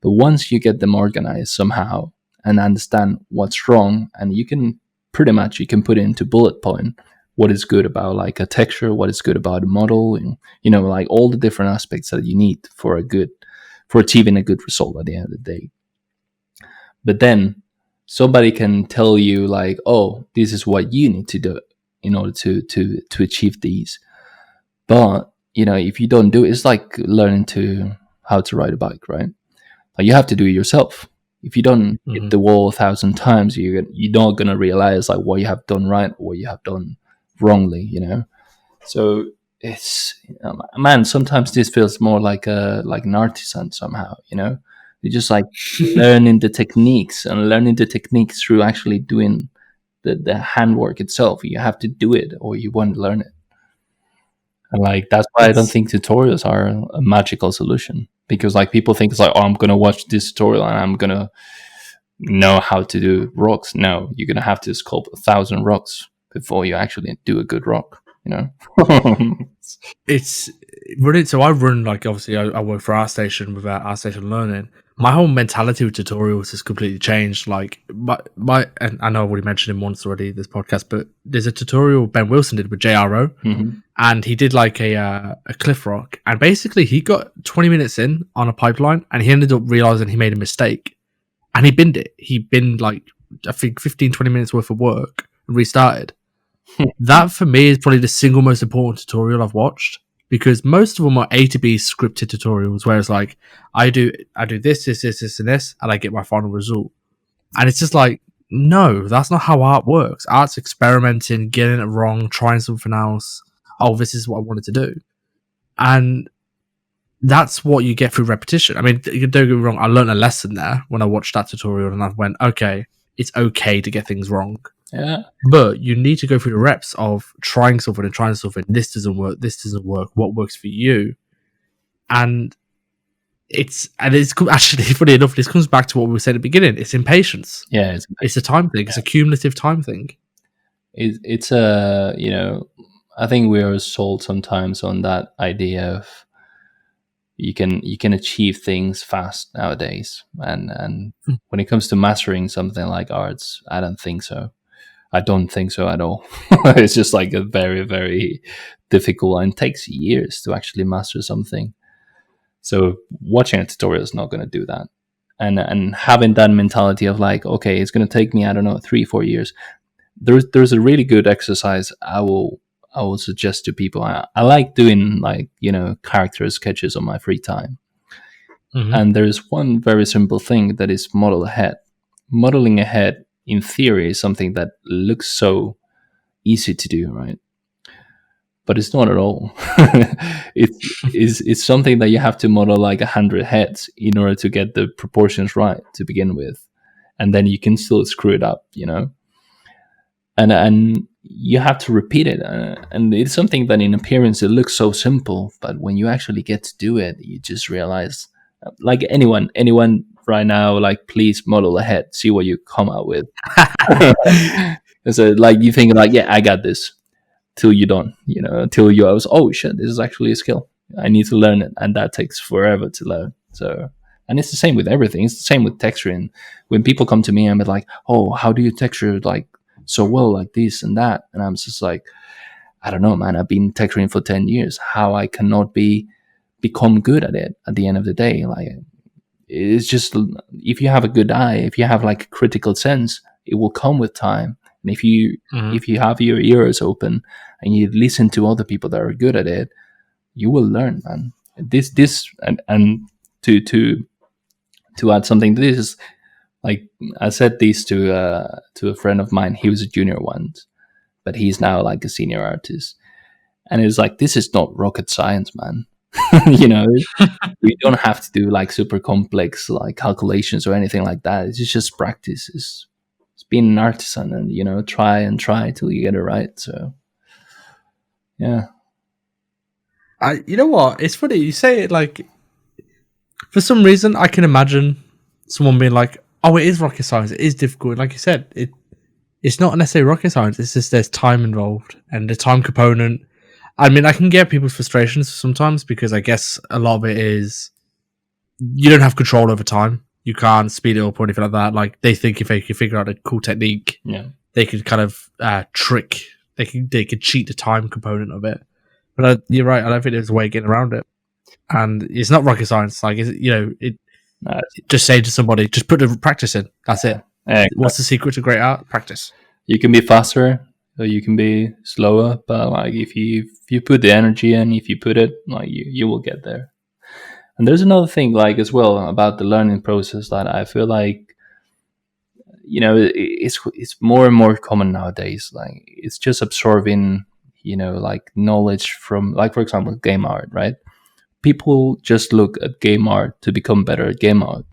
[SPEAKER 2] But once you get them organized somehow and understand what's wrong, and you can put it into bullet point, what is good about like a texture, what is good about a model, and, like all the different aspects that you need for achieving a good result at the end of the day. But then somebody can tell you like, oh, this is what you need to do in order to achieve these. But, if you don't do it, it's like learning how to ride a bike, right? Like you have to do it yourself. If you don't hit the wall 1,000 times, you're not going to realize like what you have done right or what you have done wrongly, So it's, man, sometimes this feels more like an artisan somehow, You just like learning the techniques through actually doing the handwork itself. You have to do it or you won't learn it. And like that's why I don't think tutorials are a magical solution, because like people think it's like, oh, I'm gonna watch this tutorial and I'm gonna know how to do rocks. No, you're gonna have to sculpt 1,000 rocks before you actually do a good rock.
[SPEAKER 1] It's running. So I run like obviously I work for ArtStation with ArtStation Learning. My whole mentality with tutorials has completely changed. Like my and I know I've already mentioned him once already this podcast, but there's a tutorial Ben Wilson did with JRO, and he did like a cliff rock, and basically he got 20 minutes in on a pipeline, and he ended up realizing he made a mistake, and he binned it. He binned like I think 15-20 minutes worth of work and restarted. That for me is probably the single most important tutorial I've watched, because most of them are A to B scripted tutorials where it's like I do this, and this, and I get my final result. And it's just like, no, that's not how art works. Art's experimenting, getting it wrong, trying something else. Oh, this is what I wanted to do. And that's what you get through repetition. I mean, don't get me wrong, I learned a lesson there when I watched that tutorial and I went, okay, it's okay to get things wrong.
[SPEAKER 2] Yeah.
[SPEAKER 1] But you need to go through the reps of trying something and trying something. This doesn't work. This doesn't work. What works for you? And it's actually funny enough. This comes back to what we said at the beginning. It's impatience.
[SPEAKER 2] Yeah.
[SPEAKER 1] It's a time thing. It's a cumulative time thing.
[SPEAKER 2] It's a, I think we are sold sometimes on that idea of you can achieve things fast nowadays, and when it comes to mastering something like arts, I don't think so. I don't think so at all. It's just like a very, very difficult, and takes years to actually master something. So watching a tutorial is not going to do that. And having that mentality of like, okay, it's going to take me, I don't know, 3-4 years. There's a really good exercise I will suggest to people. I like doing like, character sketches on my free time.
[SPEAKER 1] Mm-hmm.
[SPEAKER 2] And there's one very simple thing that is model ahead. Modeling ahead, in theory, is something that looks so easy to do, right? But it's not at all. It's something that you have to model like 100 heads in order to get the proportions right to begin with, and then you can still screw it up, and you have to repeat it, and it's something that in appearance it looks so simple, but when you actually get to do it, you just realize, like anyone right now, like, please model ahead, see what you come out with. So like you think like, yeah, I got this, till you don't, till you was, oh shit, this is actually a skill, I need to learn it, and that takes forever to learn. So, and it's the same with everything. It's the same with texturing. When people come to me and be like, oh, how do you texture like so well, like this and that, and I'm just like, I don't know, man, I've been texturing for 10 years, how I cannot become good at it at the end of the day. Like, it's just, if you have a good eye, if you have like a critical sense, it will come with time. And if you if you have your ears open and you listen to other people that are good at it, you will learn, man. This and to add something to this, like I said this to a friend of mine. He was a junior once, but he's now like a senior artist, and it's like, this is not rocket science, man. you know, we don't have to do like super complex like calculations or anything like that. It's just practice. It's being an artisan, and try and try till you get it right. So yeah.
[SPEAKER 1] You know what? It's funny you say it. Like, for some reason, I can imagine someone being like, "Oh, it is rocket science. It is difficult." Like you said, it's not necessarily rocket science. It's just there's time involved and the time component. I mean, I can get people's frustrations sometimes because I guess a lot of it is you don't have control over time. You can't speed it up or anything like that. Like, they think if they can figure out a cool technique,
[SPEAKER 2] Yeah.
[SPEAKER 1] they could kind of trick. They could cheat the time component of it. But you're right. I don't think there's a way of getting around it. And it's not rocket science. Like, just say to somebody, just put the practice in. That's it. What's the secret to great art? Practice.
[SPEAKER 2] You can be faster or you can be slower, but like if you put the energy in, if you put it, like you will get there. And there's another thing like as well about the learning process that I feel like it's more and more common nowadays. Like, it's just absorbing like knowledge from, like, for example, game art, right? People just look at game art to become better at game art,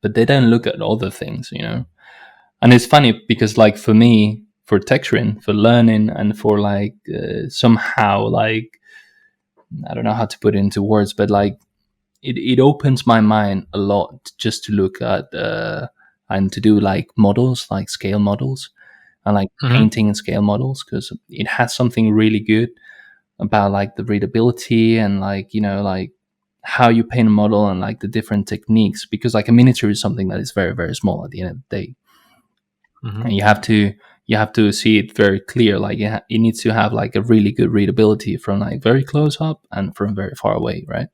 [SPEAKER 2] but they don't look at other things. And it's funny because, like, for me, for texturing, for learning, and for like somehow, like, I don't know how to put it into words, but like it opens my mind a lot just to look at and to do like models, like scale models, and like painting and scale models, because it has something really good about like the readability and like like how you paint a model and like the different techniques, because like a miniature is something that is very, very small at the end of the day. And you have to see it very clear. Like, it needs to have like a really good readability from like very close up and from very far away, right?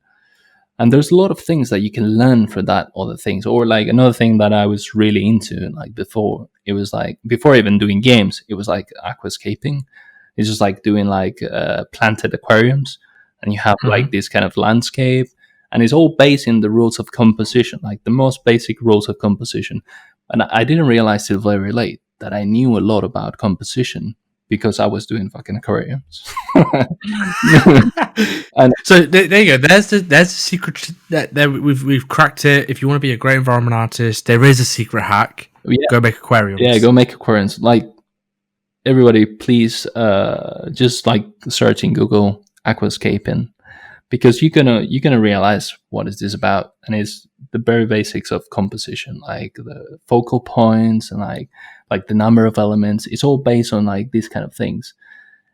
[SPEAKER 2] And there's a lot of things that you can learn from that other things. Or like another thing that I was really into, like before, it was like before even doing games, it was like aquascaping. It's just like doing like planted aquariums, and you have like
[SPEAKER 1] Mhm.
[SPEAKER 2] this kind of landscape, and it's all based in the rules of composition, like the most basic rules of composition. And I didn't realize till very late that I knew a lot about composition because I was doing fucking aquariums. And
[SPEAKER 1] So there you go. There's the secret that there we've cracked it. If you want to be a great environment artist, there is a secret hack.
[SPEAKER 2] yeah,
[SPEAKER 1] Go make
[SPEAKER 2] yeah,
[SPEAKER 1] aquariums.
[SPEAKER 2] go make aquariums. Like everybody, please, just like search in Google aquascaping, because you're gonna realize what is this about, and it's the very basics of composition, like the focal points and like the number of elements. It's all based on like these kind of things,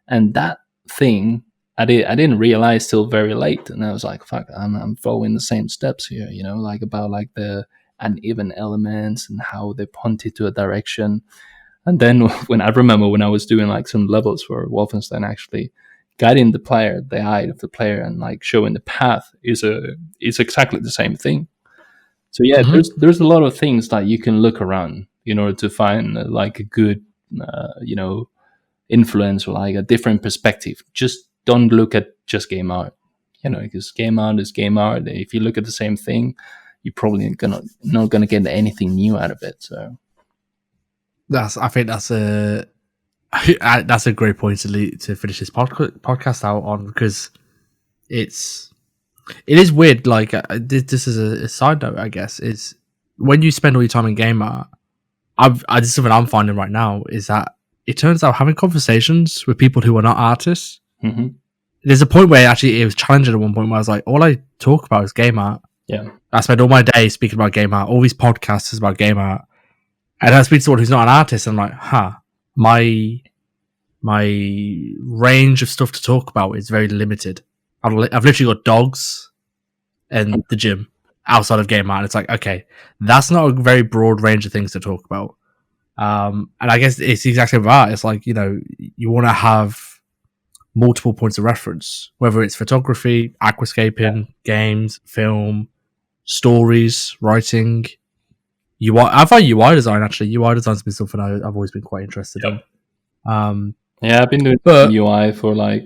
[SPEAKER 2] and that thing I didn't realize till very late, and I was like, fuck, I'm following the same steps here, like about like the uneven elements and how they pointed to a direction. And then when I remember when I was doing like some levels for Wolfenstein, actually guiding the eye of the player, and like showing the path is exactly the same thing. So yeah,
[SPEAKER 1] Mm-hmm.
[SPEAKER 2] there's a lot of things that you can look around in order to find like a good, you know, influence or like a different perspective. Just don't look at just game art, because game art is game art. If you look at the same thing, you're probably not gonna get anything new out of it. So
[SPEAKER 1] I think that's a great point to finish this podcast out on, because it is weird. Like this is a side note, I guess, is when you spend all your time in game art. This is something I'm finding right now, is that it turns out having conversations with people who are not artists.
[SPEAKER 2] mm-hmm.
[SPEAKER 1] There's a point where actually it was challenging at one point where I was like, all I talk about is game art.
[SPEAKER 2] Yeah,
[SPEAKER 1] I spend all my day speaking about game art. All these podcasts is about game art, and I speak to someone who's not an artist. And I'm like, my my range of stuff to talk about is very limited. I've literally got dogs and the gym outside of game art. And it's like, okay, that's not a very broad range of things to talk about. And I guess it's exactly that. It's like, you want to have multiple points of reference, whether it's photography,
[SPEAKER 2] yeah,
[SPEAKER 1] aquascaping, games, film, stories, writing, UI. I find UI design, actually. UI design's been something I've always been quite interested
[SPEAKER 2] yeah.
[SPEAKER 1] in. Um,
[SPEAKER 2] Yeah, I've been doing some
[SPEAKER 1] but
[SPEAKER 2] UI for like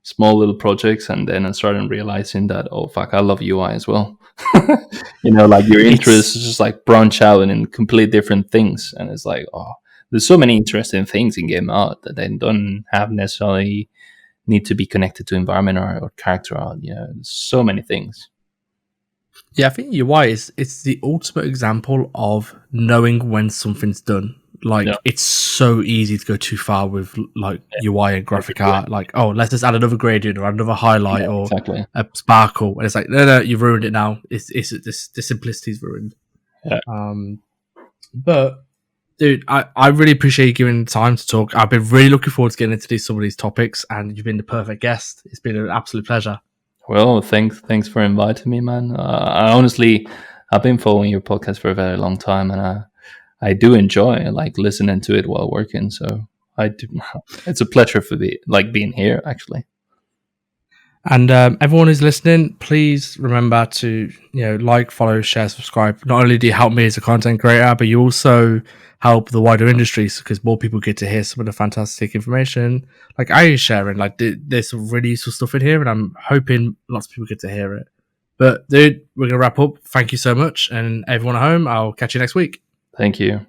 [SPEAKER 2] small little projects, and then I started realizing that, oh fuck, I love UI as well. Like your
[SPEAKER 1] it's
[SPEAKER 2] interests just like branch out in completely different things, and it's like, oh, there's so many interesting things in game art that they don't have necessarily need to be connected to environment or character art. There's so many things.
[SPEAKER 1] Yeah, I think UI is it's the ultimate example of knowing when something's done.
[SPEAKER 2] Yeah,
[SPEAKER 1] Like, it's so easy to go too far with like UI and graphic
[SPEAKER 2] overdo it.
[SPEAKER 1] art. Like, oh, let's just add another gradient or another highlight
[SPEAKER 2] Yeah,
[SPEAKER 1] or
[SPEAKER 2] exactly.
[SPEAKER 1] a sparkle, and it's like, no, you've ruined it now. It's the simplicity's ruined.
[SPEAKER 2] Yeah,
[SPEAKER 1] Um, but dude, I really appreciate you giving time to talk. I've been really looking forward to getting into some of these topics, and you've been the perfect guest. It's been an absolute pleasure.
[SPEAKER 2] well, thanks for inviting me, man. I honestly, I've been following your podcast for a very long time, and I do enjoy like listening to it while working. So I do. It's a pleasure for being here. Actually,
[SPEAKER 1] And everyone who's listening, please remember to like, follow, share, subscribe. Not only do you help me as a content creator, but you also help the wider industry, because more people get to hear some of the fantastic information like I is sharing. Like there's some really useful stuff in here, and I'm hoping lots of people get to hear it. But dude, we're gonna wrap up. Thank you so much, and everyone at home, I'll catch you next week.
[SPEAKER 2] thank you.